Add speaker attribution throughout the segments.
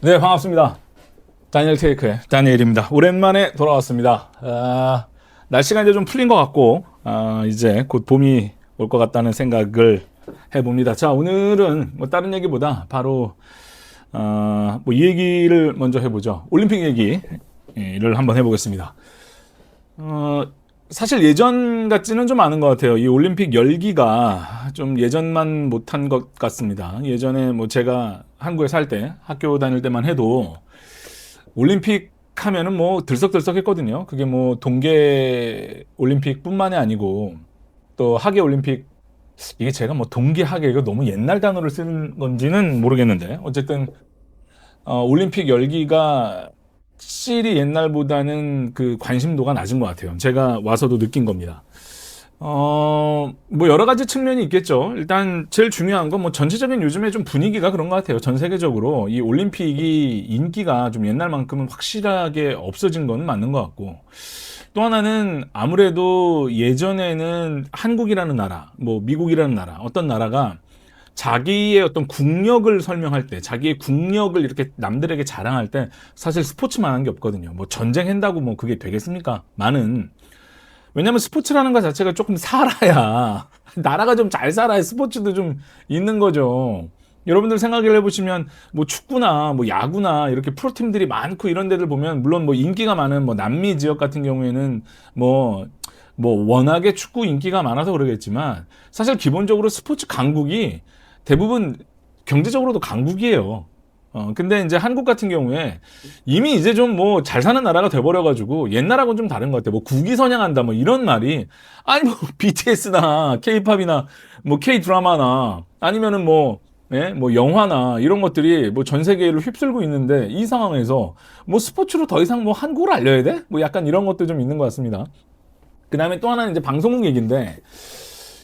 Speaker 1: 네, 반갑습니다. 다니엘 테이크의 다니엘입니다. 오랜만에 돌아왔습니다. 날씨가 이제 좀 풀린 것 같고, 이제 곧 봄이 올 것 같다는 생각을 해봅니다. 자, 오늘은 뭐 다른 얘기보다 바로, 뭐 이 얘기를 먼저 해보죠. 올림픽 얘기를 한번 해보겠습니다. 사실 예전 같지는 좀 않은 것 같아요. 이 올림픽 열기가 좀 예전만 못한 것 같습니다. 예전에 뭐 제가 한국에 살 때, 학교 다닐 때만 해도 올림픽 하면은 뭐 들썩들썩 했거든요. 그게 뭐 동계 올림픽뿐만이 아니고 또 하계 올림픽, 이게 제가 뭐 동계 하계 이거 너무 옛날 단어를 쓰는 건지는 모르겠는데 어쨌든 올림픽 열기가 확실히 옛날보다는 그 관심도가 낮은 것 같아요. 제가 와서도 느낀 겁니다. 뭐 여러 가지 측면이 있겠죠. 일단 제일 중요한 건 뭐 전체적인 요즘에 좀 분위기가 그런 것 같아요. 전 세계적으로 이 올림픽이 인기가 좀 옛날만큼은 확실하게 없어진 건 맞는 것 같고, 또 하나는 아무래도 예전에는 한국이라는 나라, 뭐 미국이라는 나라, 어떤 나라가 자기의 어떤 국력을 설명할 때, 자기의 국력을 이렇게 남들에게 자랑할 때 사실 스포츠만 한 게 없거든요. 뭐 전쟁한다고 뭐 그게 되겠습니까? 왜냐면 스포츠라는 것 자체가 조금 살아야, 나라가 좀 잘 살아야 스포츠도 좀 있는 거죠. 여러분들 생각을 해보시면 뭐 축구나 뭐 야구나 이렇게 프로팀들이 많고 이런 데들 보면, 물론 뭐 인기가 많은 뭐 남미 지역 같은 경우에는 뭐 워낙에 축구 인기가 많아서 그러겠지만, 사실 기본적으로 스포츠 강국이 대부분 경제적으로도 강국이에요. 근데 이제 한국 같은 경우에 이미 이제 좀 뭐 잘 사는 나라가 돼버려가지고 옛날하고는 좀 다른 것 같아요. 뭐 국위선양한다 뭐 이런 말이, 아니 뭐 BTS나 K-팝이나 뭐 K-드라마나 아니면은 뭐 영화나 이런 것들이 뭐 전 세계를 휩쓸고 있는데, 이 상황에서 뭐 스포츠로 더 이상 뭐 한국을 알려야 돼? 뭐 약간 이런 것도 좀 있는 것 같습니다. 그 다음에 또 하나는 이제 방송국 얘기인데,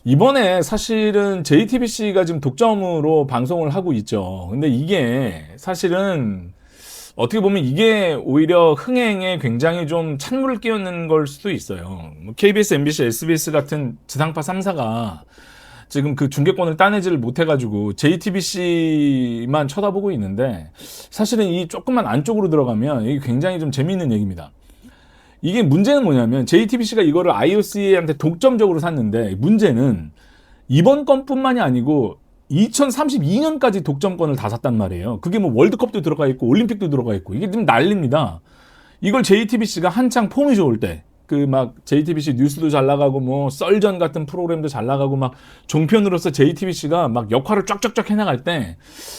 Speaker 1: 이번에 사실은 JTBC가 지금 독점으로 방송을 하고 있죠. 근데 이게 사실은 어떻게 보면 이게 오히려 흥행에 굉장히 좀 찬물을 끼얹는 걸 수도 있어요. 뭐 KBS, MBC, SBS 같은 지상파 3사가 지금 그 중계권을 따내지를 못해가지고 JTBC만 쳐다보고 있는데, 사실은 이 조금만 안쪽으로 들어가면 이게 굉장히 좀 재미있는 얘기입니다. 이게 문제는 뭐냐면 JTBC가 이거를 IOC한테 독점적으로 샀는데, 문제는 이번 건뿐만이 아니고 2032년까지 독점권을 다 샀단 말이에요. 그게 뭐 월드컵도 들어가 있고 올림픽도 들어가 있고, 이게 좀 난립니다. 이걸 JTBC가 한창 폼이 좋을 때, 그 막 JTBC 뉴스도 잘 나가고 뭐 썰전 같은 프로그램도 잘 나가고 막 종편으로서 JTBC가 막 역할을 쫙쫙쫙 해나갈 때,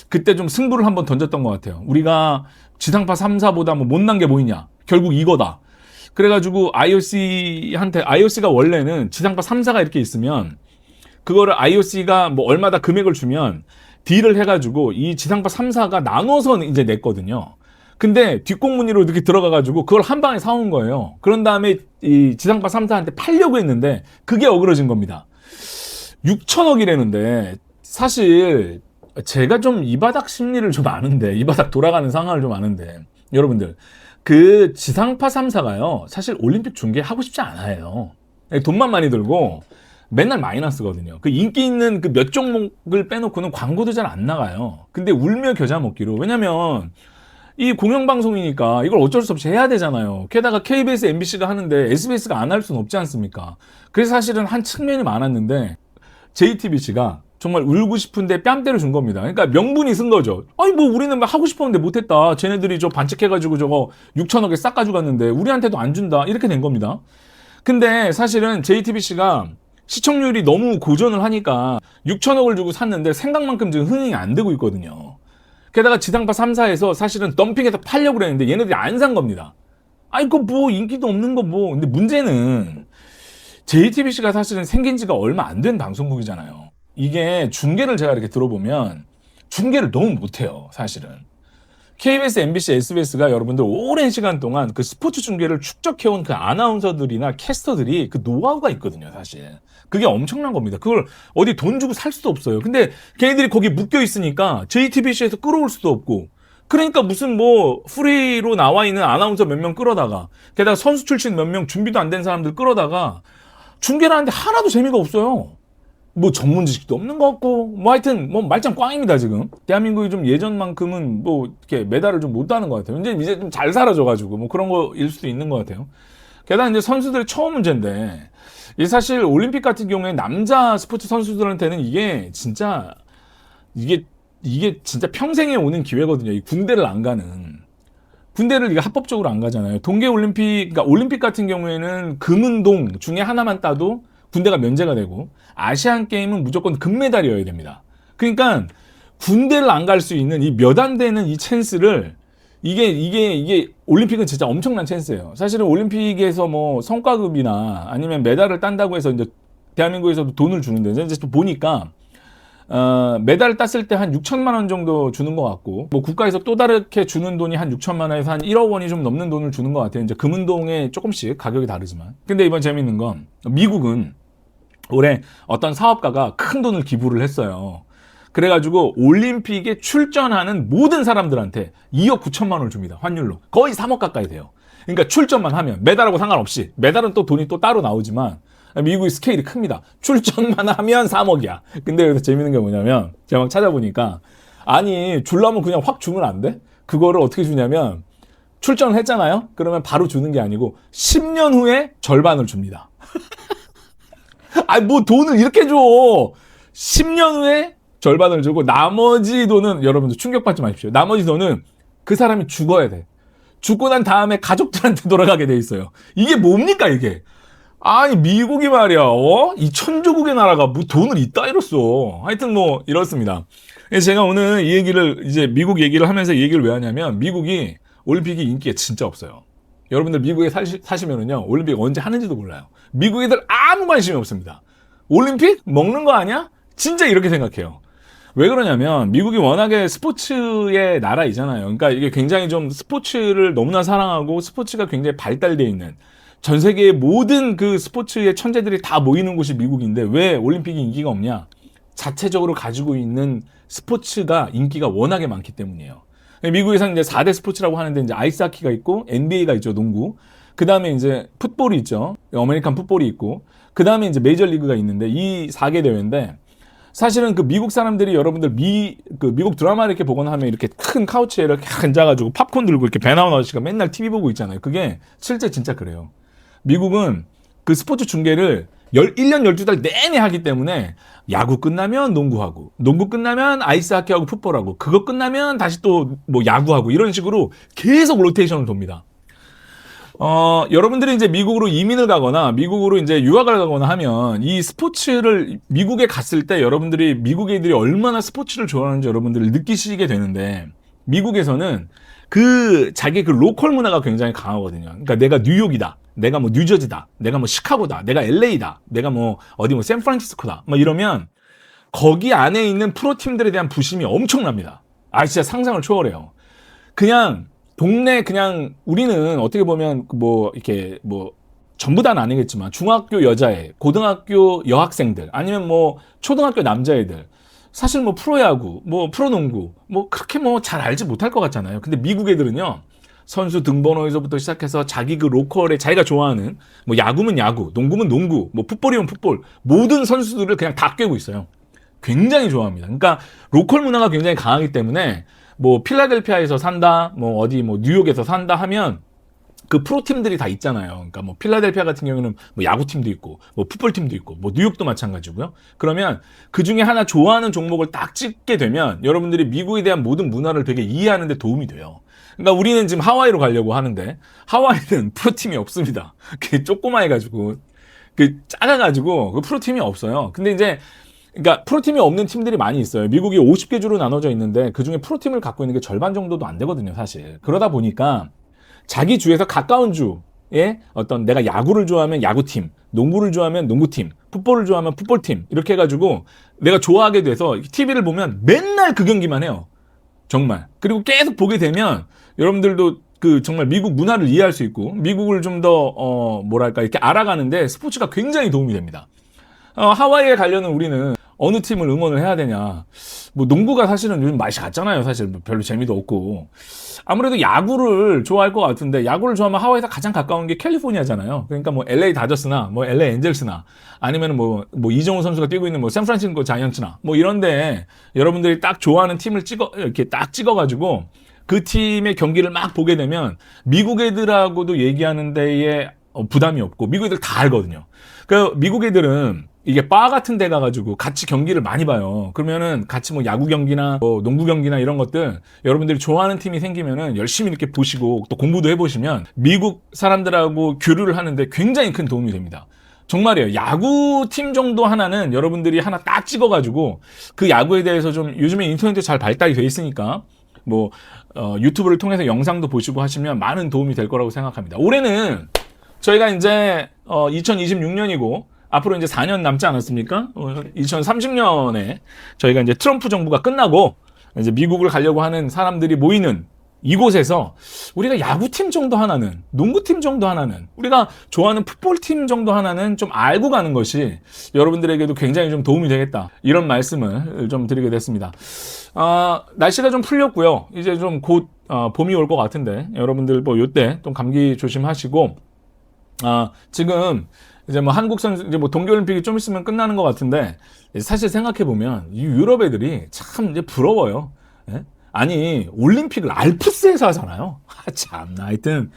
Speaker 1: 그때 좀 승부를 한번 던졌던 것 같아요. 우리가 지상파 3사보다 뭐 못난 게 뭐냐, 결국 이거다. 그래가지고 IOC가 원래는 지상파 3사가 이렇게 있으면 그거를 IOC가 뭐 얼마다 금액을 주면 딜을 해가지고 이 지상파 3사가 나눠서 이제 냈거든요. 근데 뒷공무니로 이렇게 들어가가지고 그걸 한 방에 사온 거예요. 그런 다음에 이 지상파 3사한테 팔려고 했는데 그게 어그러진 겁니다. 6천억이라는데, 사실 제가 좀 이 바닥 심리를 좀 아는데, 이 바닥 돌아가는 상황을 좀 아는데, 여러분들 그 지상파 3사가요 사실 올림픽 중계하고 싶지 않아요. 돈만 많이 들고 맨날 마이너스거든요. 그 인기 있는 그 몇 종목을 빼놓고는 광고도 잘 안 나가요. 근데 울며 겨자 먹기로, 왜냐면 이 공영방송이니까 이걸 어쩔 수 없이 해야 되잖아요. 게다가 KBS, MBC가 하는데 SBS가 안 할 수는 없지 않습니까? 그래서 사실은 한 측면이 많았는데 JTBC가 정말 울고 싶은데 뺨때려 준 겁니다. 그러니까 명분이 쓴 거죠. 아니 뭐 우리는 막 하고 싶었는데 못했다. 쟤네들이 저 반칙해가지고 저거 6천억에 싹 가져갔는데 우리한테도 안 준다. 이렇게 된 겁니다. 근데 사실은 JTBC가 시청률이 너무 고전을 하니까 6천억을 주고 샀는데 생각만큼 지금 흥행이 안 되고 있거든요. 게다가 지상파 3사에서 사실은 덤핑해서 팔려고 그랬는데 얘네들이 안 산 겁니다. 아니 그 뭐 인기도 없는 거 뭐. 근데 문제는 JTBC가 사실은 생긴 지가 얼마 안 된 방송국이잖아요. 이게 중계를 제가 이렇게 들어보면 중계를 너무 못해요, 사실은. KBS, MBC, SBS가 여러분들 오랜 시간 동안 그 스포츠 중계를 축적해온 그 아나운서들이나 캐스터들이 그 노하우가 있거든요, 사실. 그게 엄청난 겁니다. 그걸 어디 돈 주고 살 수도 없어요. 근데 걔네들이 거기 묶여 있으니까 JTBC에서 끌어올 수도 없고, 그러니까 무슨 뭐 프리로 나와 있는 아나운서 몇 명 끌어다가, 게다가 선수 출신 몇 명 준비도 안 된 사람들 끌어다가 중계를 하는데 하나도 재미가 없어요. 뭐 전문 지식도 없는 것 같고, 뭐 하여튼 뭐 말짱 꽝입니다 지금. 대한민국이 좀 예전만큼은 뭐 이렇게 메달을 좀 못 따는 것 같아요. 이제 좀 잘 살아져가지고 뭐 그런 거일 수도 있는 것 같아요. 게다가 이제 선수들의 처음 문제인데, 이 사실 올림픽 같은 경우에 남자 스포츠 선수들한테는 이게 진짜 이게 진짜 평생에 오는 기회거든요. 이 군대를 안 가는. 군대를 이게 합법적으로 안 가잖아요. 동계올림픽, 그러니까 올림픽 같은 경우에는 금은동 중에 하나만 따도 군대가 면제가 되고, 아시안 게임은 무조건 금메달이어야 됩니다. 그러니까 군대를 안 갈 수 있는 이 몇 안 되는 이 찬스를, 이게 올림픽은 진짜 엄청난 찬스예요. 사실은 올림픽에서 뭐 성과급이나 아니면 메달을 딴다고 해서 이제 대한민국에서도 돈을 주는데, 이제 또 보니까 메달을 땄을 때 한 6천만 원 정도 주는 것 같고, 뭐 국가에서 또 다르게 주는 돈이 한 6천만 원에서 한 1억 원이 좀 넘는 돈을 주는 것 같아요. 이제 금운동에 조금씩 가격이 다르지만. 근데 이번 재밌는 건, 미국은 올해 어떤 사업가가 큰 돈을 기부를 했어요. 그래가지고 올림픽에 출전하는 모든 사람들한테 2억 9천만 원을 줍니다. 환율로. 거의 3억 가까이 돼요. 그러니까 출전만 하면, 메달하고 상관없이, 메달은 또 돈이 또 따로 나오지만 미국의 스케일이 큽니다. 출전만 하면 3억이야. 근데 여기서 재밌는 게 뭐냐면, 제가 막 찾아보니까, 아니 주려면 그냥 확 주면 안 돼? 그거를 어떻게 주냐면, 출전을 했잖아요? 그러면 바로 주는 게 아니고 10년 후에 절반을 줍니다. 아니 뭐 돈을 이렇게 줘. 10년 후에 절반을 주고, 나머지 돈은, 여러분들 충격받지 마십시오. 나머지 돈은 그 사람이 죽어야 돼. 죽고 난 다음에 가족들한테 돌아가게 돼 있어요. 이게 뭡니까 이게? 아니 미국이 말이야, 이 천조국의 나라가 뭐 돈을 이따위로 써. 하여튼 뭐 이렇습니다. 그래서 제가 오늘 이 얘기를, 이제 미국 얘기를 하면서 이 얘기를 왜 하냐면, 미국이 올림픽이 인기가 진짜 없어요. 여러분들 미국에 사시면은요, 올림픽 언제 하는지도 몰라요. 미국 애들 아무 관심이 없습니다. 올림픽? 먹는 거 아니야? 진짜 이렇게 생각해요. 왜 그러냐면, 미국이 워낙에 스포츠의 나라이잖아요. 그러니까 이게 굉장히 좀 스포츠를 너무나 사랑하고, 스포츠가 굉장히 발달되어 있는, 전 세계의 모든 그 스포츠의 천재들이 다 모이는 곳이 미국인데, 왜 올림픽이 인기가 없냐? 자체적으로 가지고 있는 스포츠가 인기가 워낙에 많기 때문이에요. 미국에서는 이제 4대 스포츠라고 하는데, 이제 아이스하키가 있고, NBA가 있죠, 농구. 그 다음에 이제 풋볼이 있죠. 아메리칸 풋볼이 있고, 그 다음에 이제 메이저리그가 있는데, 이 4개 대회인데, 사실은 그 미국 사람들이, 여러분들 미국 드라마를 이렇게 보거나 하면 이렇게 큰 카우치에 이렇게 앉아가지고 팝콘 들고 이렇게 배 나온 아저씨가 맨날 TV 보고 있잖아요. 그게 실제 진짜 그래요. 미국은 그 스포츠 중계를 1년 12달 내내 하기 때문에, 야구 끝나면 농구하고, 농구 끝나면 아이스하키하고 풋볼하고, 그거 끝나면 다시 또 뭐 야구하고, 이런 식으로 계속 로테이션을 돕니다. 여러분들이 이제 미국으로 이민을 가거나 미국으로 이제 유학을 가거나 하면, 이 스포츠를 미국에 갔을 때 여러분들이 미국 애들이 얼마나 스포츠를 좋아하는지 여러분들을 느끼시게 되는데, 미국에서는 자기 그 로컬 문화가 굉장히 강하거든요. 그러니까 내가 뉴욕이다, 내가 뭐 뉴저지다, 내가 뭐 시카고다, 내가 LA다, 내가 뭐 어디 뭐 샌프란시스코다, 뭐 이러면 거기 안에 있는 프로팀들에 대한 부심이 엄청납니다. 진짜 상상을 초월해요. 그냥 동네, 그냥 우리는 어떻게 보면 뭐 이렇게 뭐 전부 다는 아니겠지만, 중학교 여자애, 고등학교 여학생들, 아니면 뭐 초등학교 남자애들, 사실 뭐 프로야구, 뭐 프로농구, 뭐 그렇게 뭐 잘 알지 못할 것 같잖아요. 근데 미국 애들은요, 선수 등번호에서부터 시작해서 자기 그 로컬에 자기가 좋아하는, 뭐 야구면 야구, 농구면 농구, 뭐 풋볼이면 풋볼, 모든 선수들을 그냥 다 꿰고 있어요. 굉장히 좋아합니다. 그러니까 로컬 문화가 굉장히 강하기 때문에, 뭐 필라델피아에서 산다, 뭐 어디 뭐 뉴욕에서 산다 하면 그 프로팀들이 다 있잖아요. 그러니까 뭐 필라델피아 같은 경우는 뭐 야구팀도 있고, 뭐 풋볼팀도 있고, 뭐 뉴욕도 마찬가지고요. 그러면 그 중에 하나 좋아하는 종목을 딱 찍게 되면 여러분들이 미국에 대한 모든 문화를 되게 이해하는 데 도움이 돼요. 그러니까 우리는 지금 하와이로 가려고 하는데, 하와이는 프로팀이 없습니다. 그게 조그마해가지고, 작아가지고 그 프로팀이 없어요. 근데 이제, 그러니까 프로팀이 없는 팀들이 많이 있어요. 미국이 50개 주로 나눠져 있는데, 그중에 프로팀을 갖고 있는 게 절반 정도도 안 되거든요, 사실. 그러다 보니까 자기 주에서 가까운 주에 어떤, 내가 야구를 좋아하면 야구팀, 농구를 좋아하면 농구팀, 풋볼을 좋아하면 풋볼팀, 이렇게 해가지고 내가 좋아하게 돼서 TV를 보면 맨날 그 경기만 해요. 정말. 그리고 계속 보게 되면 여러분들도 그 정말 미국 문화를 이해할 수 있고, 미국을 좀 더 뭐랄까 이렇게 알아가는데 스포츠가 굉장히 도움이 됩니다. 하와이에 가려는 우리는 어느 팀을 응원을 해야 되냐. 뭐 농구가 사실은 요즘 맛이 갔잖아요. 사실 별로 재미도 없고. 아무래도 야구를 좋아할 것 같은데 야구를 좋아하면 하와이에서 가장 가까운 게 캘리포니아잖아요. 그러니까 뭐 LA 다저스나 뭐 LA 엔젤스나 아니면 뭐 이정우 선수가 뛰고 있는 뭐 샌프란시스코 자이언츠나 뭐 이런데 여러분들이 딱 좋아하는 팀을 이렇게 딱 찍어가지고 그 팀의 경기를 막 보게 되면 미국 애들하고도 얘기하는 데에 부담이 없고 미국 애들 다 알거든요. 그 미국 애들은 이게 바 같은 데 가가지고 같이 경기를 많이 봐요. 그러면은 같이 뭐 야구 경기나 뭐 농구 경기나 이런 것들 여러분들이 좋아하는 팀이 생기면은 열심히 이렇게 보시고 또 공부도 해보시면 미국 사람들하고 교류를 하는데 굉장히 큰 도움이 됩니다. 정말이에요. 야구팀 정도 하나는 여러분들이 하나 딱 찍어가지고 그 야구에 대해서 좀 요즘에 인터넷도 잘 발달이 돼 있으니까 뭐 유튜브를 통해서 영상도 보시고 하시면 많은 도움이 될 거라고 생각합니다. 올해는 저희가 이제 2026년이고 앞으로 이제 4년 남지 않았습니까? 2030년에 저희가 이제 트럼프 정부가 끝나고 이제 미국을 가려고 하는 사람들이 모이는 이곳에서 우리가 야구팀 정도 하나는, 농구팀 정도 하나는, 우리가 좋아하는 풋볼팀 정도 하나는 좀 알고 가는 것이 여러분들에게도 굉장히 좀 도움이 되겠다. 이런 말씀을 좀 드리게 됐습니다. 날씨가 좀 풀렸고요. 이제 좀 곧 봄이 올 것 같은데 여러분들 뭐 요때 좀 감기 조심하시고 지금 이제 뭐 한국 선수 이제 뭐 동계올림픽이 좀 있으면 끝나는 것 같은데 사실 생각해 보면 이 유럽 애들이 참 이제 부러워요. 예? 아니 올림픽을 알프스에서 하잖아요. 참나 하여튼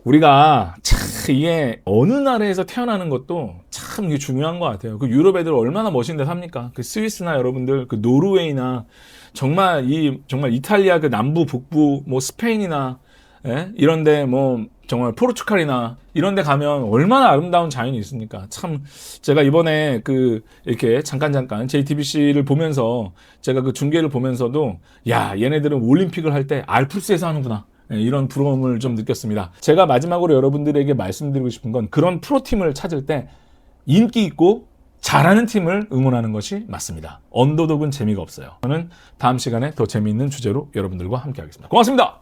Speaker 1: 우리가 참 이게 어느 나라에서 태어나는 것도 참 이게 중요한 것 같아요. 그 유럽 애들 얼마나 멋있는데 삽니까? 그 스위스나 여러분들 그 노르웨이나 정말 이탈리아 그 남부 북부 뭐 스페인이나 예? 이런데 뭐 정말 포르투갈이나 이런데 가면 얼마나 아름다운 자연이 있습니까? 참 제가 이번에 그 이렇게 잠깐 JTBC를 보면서 제가 그 중계를 보면서도 야 얘네들은 올림픽을 할 때 알프스에서 하는구나. 이런 부러움을 좀 느꼈습니다. 제가 마지막으로 여러분들에게 말씀드리고 싶은 건 그런 프로팀을 찾을 때 인기 있고 잘하는 팀을 응원하는 것이 맞습니다. 언더독은 재미가 없어요. 저는 다음 시간에 더 재미있는 주제로 여러분들과 함께 하겠습니다. 고맙습니다.